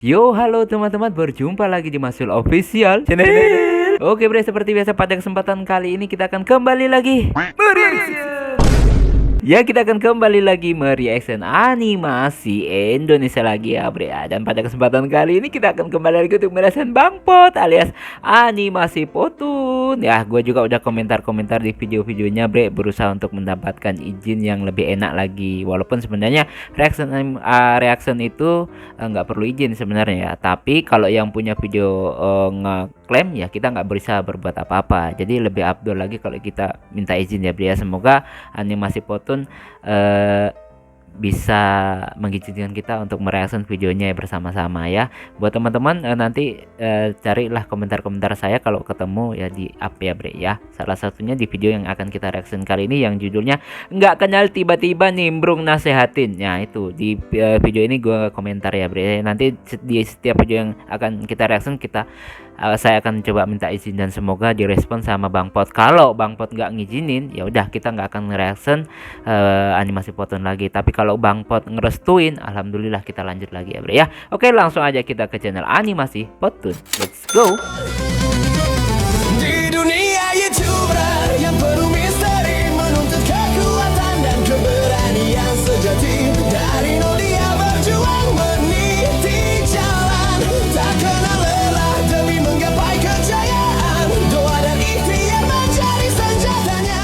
Yo, halo teman-teman, berjumpa lagi di Masul Official Channel. Oke bre, seperti biasa pada kesempatan kali ini kita akan kembali lagi kita akan kembali lagi mereaction animasi Indonesia lagi ya bre ya. Dan pada kesempatan kali ini kita akan kembali lagi untuk mereaction Bangpot alias animasi Potun. Ya, gue juga udah komentar-komentar di video-videonya bre, berusaha untuk mendapatkan izin yang lebih enak lagi. Walaupun sebenarnya reaction itu nggak perlu izin sebenarnya ya. Tapi kalau yang punya video ngeklaim ya kita nggak bisa berbuat apa-apa. Jadi lebih abdul lagi kalau kita minta izin ya bre ya. Semoga animasi Potun bisa mengizinkan kita untuk mereaction videonya bersama-sama ya. Buat teman-teman nanti carilah komentar-komentar saya kalau ketemu ya di up ya bre ya. Salah satunya di video yang akan kita reaction kali ini yang judulnya nggak kenal tiba-tiba nimbrung nasehatin. Ya itu di video ini gue komentar ya bre. Nanti di setiap video yang akan kita reaction saya akan coba minta izin dan semoga direspon sama Bang Pot. Kalau Bang Pot nggak ngizinin, ya udah kita nggak akan ngereaction animasi Potun lagi. Tapi kalau Bang Pot ngerestuin, alhamdulillah kita lanjut lagi ya bre ya. Oke, langsung aja kita ke channel animasi Potun. Let's go. Di dunia YouTuber yang penuh misteri, menuntut kekuatan dan keberanian sejati. Dari nol dia berjuang meniti jalan, tak kenal lelah demi menggapai kejayaan. Doa dan ikhtiar menjadi senjatanya.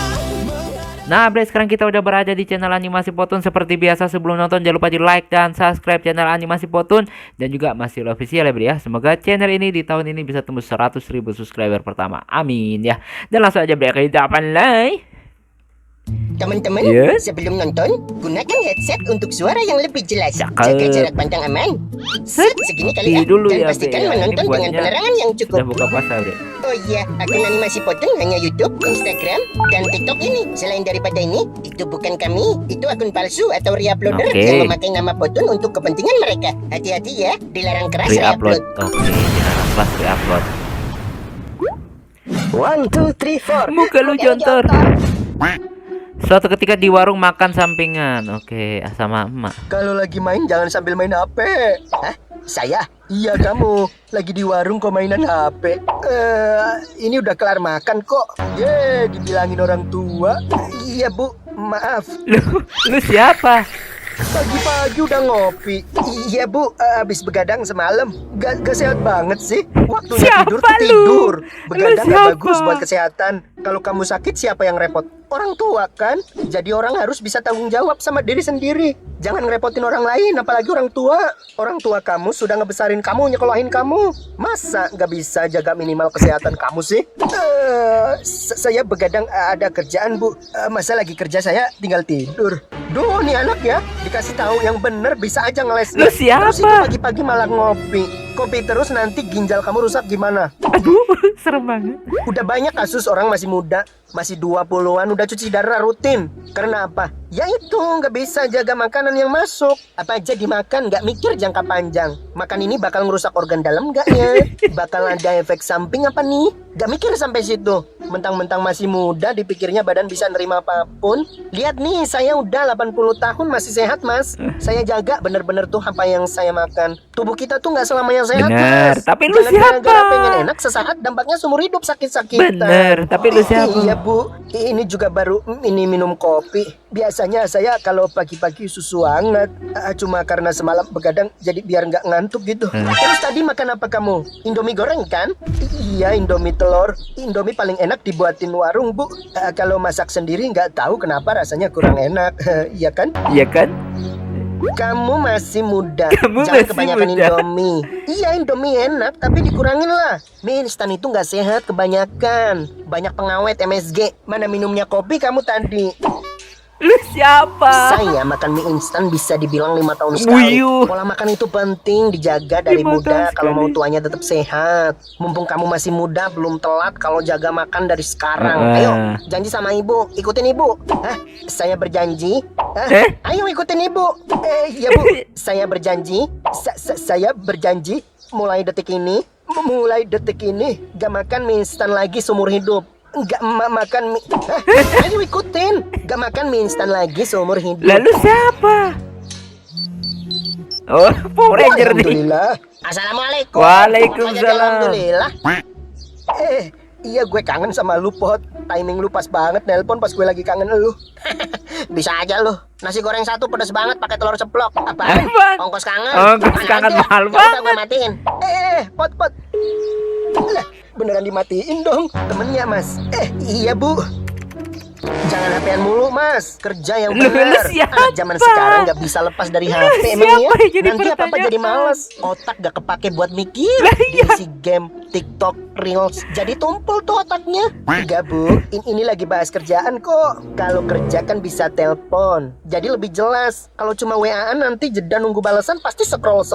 Nah bre, sekarang kita udah berada di channel animasi Potun. Seperti biasa sebelum nonton jangan lupa di like dan subscribe channel animasi Potun. Dan juga masih official ya bre ya. Semoga channel ini di tahun ini bisa tembus 100.000 subscriber pertama, amin ya. Dan langsung aja bre, kita play. Teman-teman, Yes. sebelum nonton, gunakan headset untuk suara yang lebih jelas. Cakep. Jaga jarak pandang aman. Segini kali ya. Dulu Dan ya, pastikan Bre, ya. menonton Ini dengan buatnya penerangan yang cukup. Udah buka puasa bre. Oh iya, akun animasi Potun hanya YouTube, Instagram, dan TikTok ini. Selain daripada ini, itu bukan kami. Itu akun palsu atau reuploader Oke. yang memakai nama Potun untuk kepentingan mereka. Hati-hati ya, dilarang keras Re-upload. reupload. Oke, dilarang kelas re-upload. 1, 2, 3, 4. Muka lu jontor. Suatu ketika di warung makan sampingan. Oke, sama emak. Kalau lagi main jangan sambil main HP. Hah? Saya? Iya kamu lagi di warung kok mainan HP. Ini udah kelar makan kok. Dibilangin orang tua. Iya bu, maaf. Lu siapa? Pagi-pagi udah ngopi. Iya bu, habis begadang semalam. Gak sehat banget sih. Waktunya Siapa tidur lu? tuh tidur. Begadang Lu gak siapa? bagus buat kesehatan. Kalau kamu sakit siapa yang repot? Orang tua kan. Jadi orang harus bisa tanggung jawab sama diri sendiri. Jangan ngerepotin orang lain, apalagi orang tua. Orang tua kamu sudah ngebesarin kamu, nyekolahin kamu. Masa gak bisa jaga minimal kesehatan kamu sih? Saya begadang ada kerjaan bu. Masa lagi kerja saya tinggal tidur. Duh, nih anak ya, dikasih tahu yang bener bisa aja ngeles. Lu siapa? Terus itu pagi-pagi malah ngopi. Kopi terus nanti ginjal kamu rusak gimana? Aduh, serem banget. Udah banyak kasus orang masih muda, masih 20-an udah cuci darah rutin. Karena apa? Ya itu, nggak bisa jaga makanan yang masuk. Apa aja dimakan, nggak mikir jangka panjang. Makan ini bakal ngerusak organ dalam nggak ya? Bakal ada efek samping apa nih? Nggak mikir sampai situ. Mentang-mentang masih muda, dipikirnya badan bisa nerima apapun. Lihat nih, saya udah 80 tahun masih sehat mas. Saya jaga bener-bener tuh apa yang saya makan. Tubuh kita tuh nggak selamanya sehat Bener, mas. tapi lu Jangan siapa? gara-gara pengen enak sesaat dampaknya seumur hidup sakit-sakitan. Bener, tapi lu siapa? Iya bu, ini juga baru ini minum kopi. Biasanya saya kalau pagi-pagi susu hangat, cuma karena semalam begadang jadi biar nggak ngantuk gitu. Terus tadi makan apa kamu? Indomie goreng kan? Iya, Indomie telur. Indomie paling enak dibuatin warung bu. Kalau masak sendiri nggak tahu kenapa rasanya kurang enak. Iya kan? Iya kan? Kamu masih muda. Kamu Jangan masih kebanyakan muda. Indomie. Iya, Indomie enak, tapi dikurangin lah. Mie instan itu nggak sehat kebanyakan. Banyak pengawet MSG. Mana minumnya kopi kamu tadi? Lu siapa? Saya makan mie instan bisa dibilang 5 tahun sekali. Wuyuh. Pola makan itu penting dijaga dari 5 muda tahun kalau mau sekali. tuanya tetap sehat. Mumpung kamu masih muda, belum telat kalau jaga makan dari sekarang. Ah. Ayo, janji sama ibu, ikutin ibu. Hah? Saya berjanji. Hah? Ayo ikutin ibu. Iya bu, saya berjanji. Saya berjanji mulai detik ini gak makan mie instan lagi seumur hidup. Gak makan mie. Hah? Ayo ikutin. Gak makan mie instan lagi seumur hidup. Lalu siapa? Oh, Power Ranger nih. Alhamdulillah. Assalamualaikum. Waalaikumsalam. Apa jadi alhamdulillah. Iya gue kangen sama lu Pot. Timing lu pas banget nelpon pas gue lagi kangen lu. Bisa aja lu. Nasi goreng satu pedas banget pakai telur ceplok. Apaan? Ongkos kangen. Ongkos kangen aja. mahal Ya udah, banget. gue matiin. Pot. Lah, beneran dimatiin dong temennya Mas. Iya Bu. Jangan HP-an mulu Mas. Kerja yang Lu benar. siapa? Anak zaman sekarang gak bisa lepas dari HP emang ya. Siapa yang jadi Nanti apa-apa pertanyaan? jadi males. Otak gak kepake buat mikir. iya. Diisi game, TikTok, Reels. Jadi tumpul tuh otaknya. Enggak Bu, ini lagi bahas kerjaan kok. Kalau kerja kan bisa telepon. Jadi lebih jelas. Kalau cuma WA-an nanti jeda nunggu balasan pasti scroll.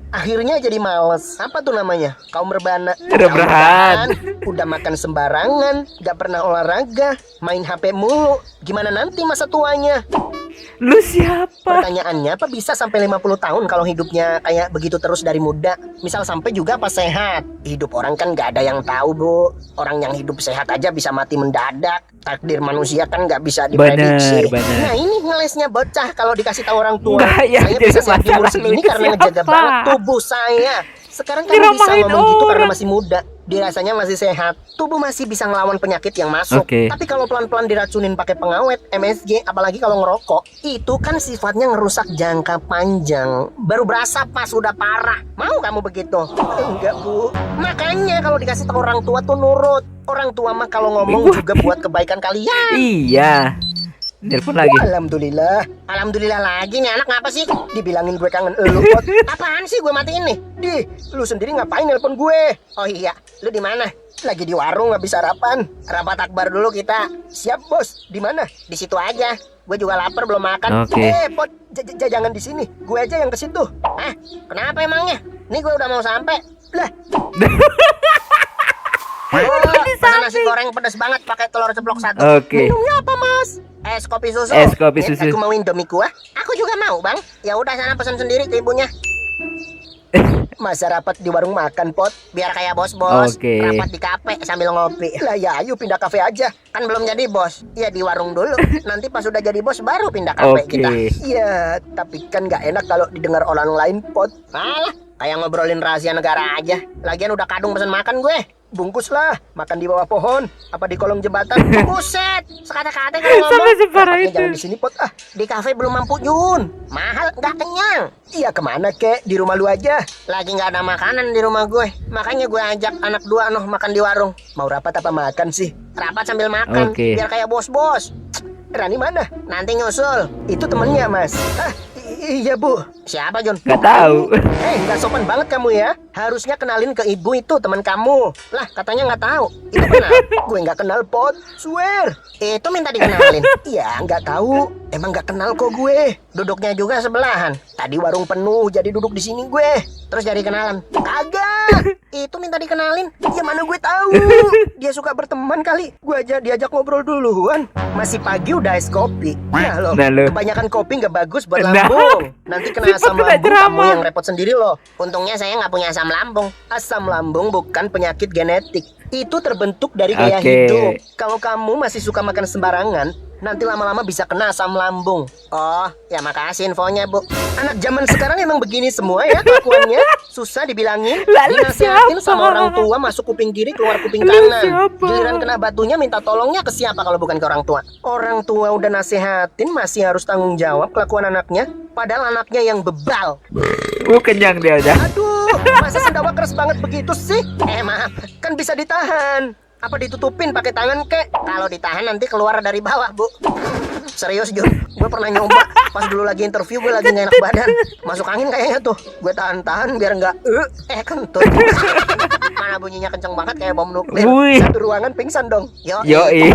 Akhirnya jadi males. Apa tuh namanya? Kaum rebana. Rebahan. Udah makan sembarangan, gak pernah olahraga, main HP mulu. Gimana nanti masa tuanya? Lu siapa? Pertanyaannya apa bisa sampai 50 tahun kalau hidupnya kayak begitu terus dari muda? Misal sampai juga pas sehat. Hidup orang kan gak ada yang tahu Bu. Orang yang hidup sehat aja bisa mati mendadak. Takdir manusia kan gak bisa diprediksi. Bener. Nah ini ngelesnya bocah kalau dikasih tahu orang tua. Enggak, ya, Saya jadi bisa sehat di umur masalah lu segini itu karena siapa? ngejaga banget tubuh saya. Sekarang kamu bisa Diramahin ngomong gitu karena orang. masih muda. Dirasanya masih sehat. Tubuh masih bisa ngelawan penyakit yang masuk. Oke. Tapi kalau pelan-pelan diracunin pakai pengawet, MSG, apalagi kalau ngerokok, itu kan sifatnya ngerusak jangka panjang. Baru berasa pas udah parah. Mau kamu begitu? Enggak Bu. Makanya kalau dikasih tahu orang tua tuh nurut. Orang tua mah kalau ngomong juga buat kebaikan kalian. Iya. Telepon lagi. Alhamdulillah. Alhamdulillah lagi nih anak ngapa sih? Dibilangin gue kangen elu Pot. Apaan sih gue matiin nih? Di, lu sendiri ngapain nelpon gue? Oh iya, lu di mana? Lagi di warung habis sarapan. Rapat akbar dulu kita. Siap Bos. Di mana? Di situ aja. Gue juga lapar belum makan. Oke. Pot, jangan di sini. Gue aja yang ke situ. Hah? Kenapa emangnya? Nih gue udah mau sampai. Lah, Oh, pesan nasi goreng pedas banget pakai telur ceplok satu. Oke. minumnya apa Mas? Es kopi susu. Es kopi Nih, susu. aku mau Indomie kuah. Aku juga mau bang. Ya udah sana pesan sendiri ke ibunya. Masa rapat di warung makan Pot? Biar kayak bos-bos. Oke. Rapat di kafe sambil ngopi. Lah ya ayo pindah kafe aja. Kan belum jadi bos. Ya di warung dulu. Nanti pas udah jadi bos baru pindah kafe Oke. kita. Iya, tapi kan nggak enak kalau didengar orang lain Pot. Alah, kayak ngobrolin rahasia negara aja. Lagian udah kadung pesan makan gue. Bungkus lah, makan di bawah pohon, apa di kolong jembatan. Buset, sekata-kata kalau Sampai ngomong. separah Rapatnya itu. jangan di sini Pot. Ah, Di kafe belum mampu Jun. Mahal, nggak kenyang. iya kemana kek? Di rumah lu aja. Lagi nggak ada makanan di rumah gue. Makanya gue ajak anak dua makan di warung. Mau rapat apa makan sih? Rapat sambil makan. Oke. Biar kayak bos-bos. Rani mana? Nanti nyusul. Itu temennya Mas. Ah, iya Bu. Siapa Jun? Gak tahu. Nggak sopan banget kamu ya. Harusnya kenalin ke ibu itu teman kamu. Lah, katanya nggak tahu. Itu kenal. Gue nggak kenal Pot. Swear. Itu minta dikenalin. Iya, nggak tahu. Emang nggak kenal kok gue. Duduknya juga sebelahan. Tadi warung penuh, jadi duduk di sini gue. Terus jadi kenalan. Kagak. Itu minta dikenalin. Ya mana gue tahu. Dia suka berteman kali. Gue aja diajak ngobrol duluan. Masih pagi udah es kopi. Nah lo, Nah, lo. kebanyakan kopi nggak bagus buat Nah. lambung. Nanti kena Si asam Pot kena lambung kamu ceramah. yang repot sendiri loh. Untungnya saya nggak punya asam lambung. Asam lambung bukan penyakit genetik. Itu terbentuk dari gaya Oke. hidup. Kalau kamu masih suka makan sembarangan, nanti lama-lama bisa kena asam lambung. Oh, ya makasih infonya bu. Anak zaman sekarang emang begini semua ya kelakuannya. Susah dibilangin. Lalu Dinasihatin siapa? sama orang tua masuk kuping kiri keluar kuping Lalu kanan. siapa? Giliran kena batunya minta tolongnya ke siapa kalau bukan ke orang tua? Orang tua udah nasihatin masih harus tanggung jawab kelakuan anaknya. Padahal anaknya yang bebal. Kenyang dia udah. Aduh, masa sendawa keras banget begitu sih? Maaf. Kan bisa ditahan. Apa ditutupin pakai tangan kek? Kalau ditahan nanti keluar dari bawah bu. Serius Jun, gue pernah nyoba. Pas dulu lagi interview gue lagi gak enak badan. Masuk angin kayaknya tuh. Gue tahan-tahan biar nggak kentut. Mana bunyinya kenceng banget kayak bom nuklir. Wih. Satu ruangan pingsan dong. Yoi.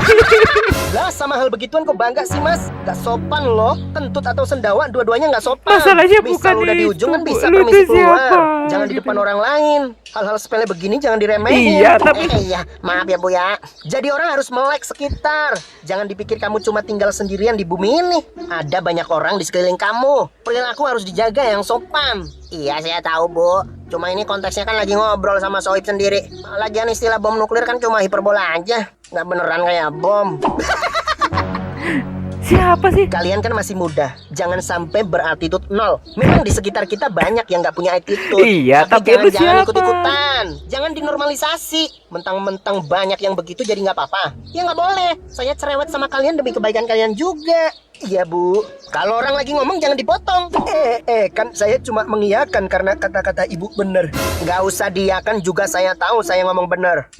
Lah sama hal begituan kok bangga sih Mas? Gak sopan loh. Kentut atau sendawa dua-duanya gak sopan. Masalahnya Misal bukan udah di itu, ujung kan Bu. bisa Lu permisi tuh siapa? keluar. Jangan di Gitu. depan orang lain. Hal-hal sepele begini jangan diremehin. Iya, tapi Iya, maaf ya bu ya. Jadi orang harus melek sekitar. Jangan dipikir kamu cuma tinggal sendirian di bumi ini. Ada banyak orang di sekeliling kamu. Perilaku harus dijaga yang sopan. Iya saya tahu bu. Cuma ini konteksnya kan lagi ngobrol sama Soib sendiri. Lagian istilah bom nuklir kan cuma hiperbola aja. Nggak beneran kayak bom. Siapa sih? Kalian kan masih muda, jangan sampai beratitude nol. Memang di sekitar kita banyak yang nggak punya attitude. Iya, tapi lu jangan siapa? ikut-ikutan. Jangan dinormalisasi. Mentang-mentang banyak yang begitu jadi nggak apa-apa. Ya nggak boleh. Saya cerewet sama kalian demi kebaikan kalian juga. Iya bu, kalau orang lagi ngomong jangan dipotong. Kan saya cuma mengiyakan karena kata-kata ibu bener. Nggak usah diiyakan juga, saya tahu saya ngomong bener.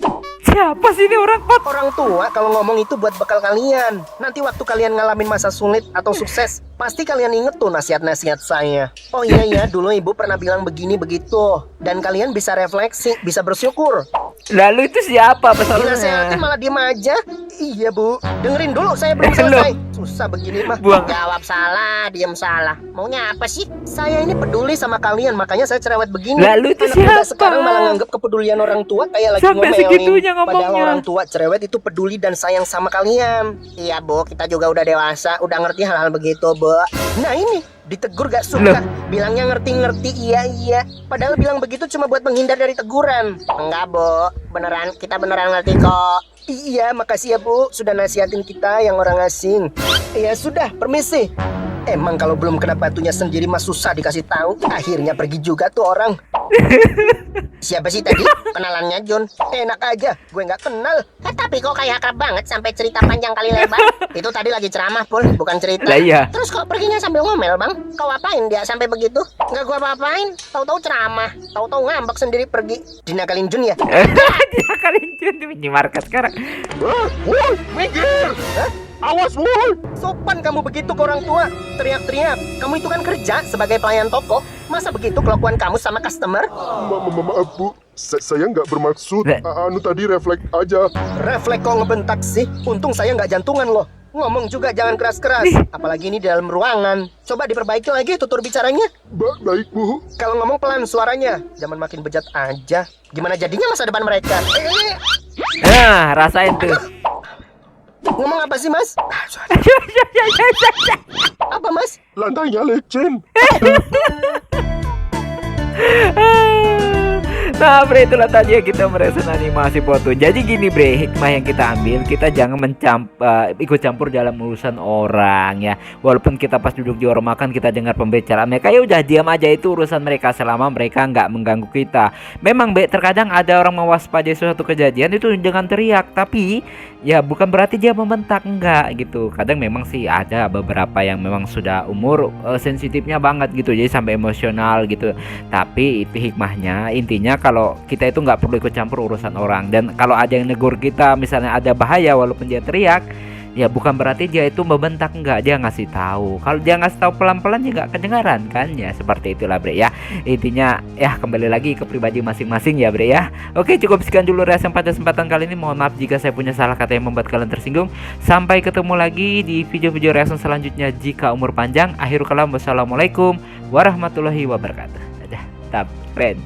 Siapa sih ini orang pot? Orang tua kalau ngomong itu buat bekal kalian. Nanti waktu kalian ngalamin masa sulit atau sukses, pasti kalian inget tuh nasihat-nasihat saya. Oh iya, dulu ibu pernah bilang begini begitu. Dan kalian bisa refleksi, bisa bersyukur. Lalu itu siapa Dinasehatin pesannya? malah diem aja. Iya bu, dengerin dulu, saya belum selesai. Susah begini mah. Buang. Jawab salah, diem salah. Maunya apa sih? Saya ini peduli sama kalian, makanya saya cerewet begini. Lalu itu Anak muda siapa? sekarang malah nganggap kepedulian orang tua kayak lagi Sampai segitunya ngomelin. Padahal ngomongnya. orang tua cerewet itu peduli dan sayang sama kalian. Iya bu, kita juga udah dewasa, udah ngerti hal-hal begitu bu. Nah ini, ditegur gak suka. Bilangnya ngerti-ngerti, iya. Padahal bilang begitu cuma buat menghindar dari teguran. Enggak bu, beneran, kita beneran ngerti kok. Iya, makasih ya bu, sudah nasihatin kita yang orang asing. Ya sudah, permisi. Emang kalau belum kena batunya sendiri mah susah dikasih tahu. Akhirnya pergi juga tuh orang. Siapa sih tadi? Kenalannya Jun. Enak aja, gue nggak kenal. Tapi kok kayak akrab banget sampai cerita panjang kali lebar. Itu tadi lagi ceramah Pul, bukan cerita. Lah iya. Terus kok perginya sambil ngomel bang? Kau apain dia sampai begitu? Nggak gua apa-apain. Tahu-tahu ceramah, tahu-tahu ngambek sendiri pergi. Dinakalin Jun ya? Dia kalian Jun di minimarket sekarang. Woi, minggir! Hah? Awas woi! Sopan kamu begitu ke orang tua. Teriak-teriak. Kamu itu kan kerja sebagai pelayan toko. Masa begitu kelakuan kamu sama customer? Maaf bu, saya nggak bermaksud. Lah. Anu tadi refleks aja. Refleks kok ngebentak sih. Untung saya nggak jantungan loh. Ngomong juga jangan keras-keras. Apalagi ini di dalam ruangan. Coba diperbaiki lagi tutur bicaranya. Baik bu. Kalau ngomong pelan suaranya. Jangan makin bejat aja. Gimana jadinya masa depan mereka? Nah, rasain tuh. Ngomong apa sih mas? Apa mas? Lantainya lecin. Nah bre, itulah tadi ya kita mereaction animasi foto. Jadi gini bre, hikmah yang kita ambil, kita jangan ikut campur dalam urusan orang ya. Walaupun kita pas duduk di warung makan kita dengar pembicaraan mereka, ya udah diam aja, itu urusan mereka selama mereka nggak mengganggu kita. Memang be, terkadang ada orang mewaspadai suatu kejadian itu dengan teriak, tapi ya bukan berarti dia membentak, enggak gitu. Kadang memang sih ada beberapa yang memang sudah umur sensitifnya banget gitu, jadi sampai emosional gitu. Tapi itu hikmahnya, intinya kalau kita itu nggak perlu ikut campur urusan orang. Dan kalau ada yang negur kita misalnya ada bahaya walaupun dia teriak, ya bukan berarti dia itu membentak, enggak, dia ngasih tahu. Kalau dia ngasih tahu pelan-pelan juga kedengaran kan ya, seperti itulah bre ya. Intinya ya kembali lagi ke pribadi masing-masing ya bre ya. Oke, cukup sekian dulu reaction pada kesempatan kali ini. Mohon maaf jika saya punya salah kata yang membuat kalian tersinggung. Sampai ketemu lagi di video-video reaction selanjutnya jika umur panjang. Akhirul kalam, wassalamualaikum warahmatullahi wabarakatuh. Dadah, tap friend.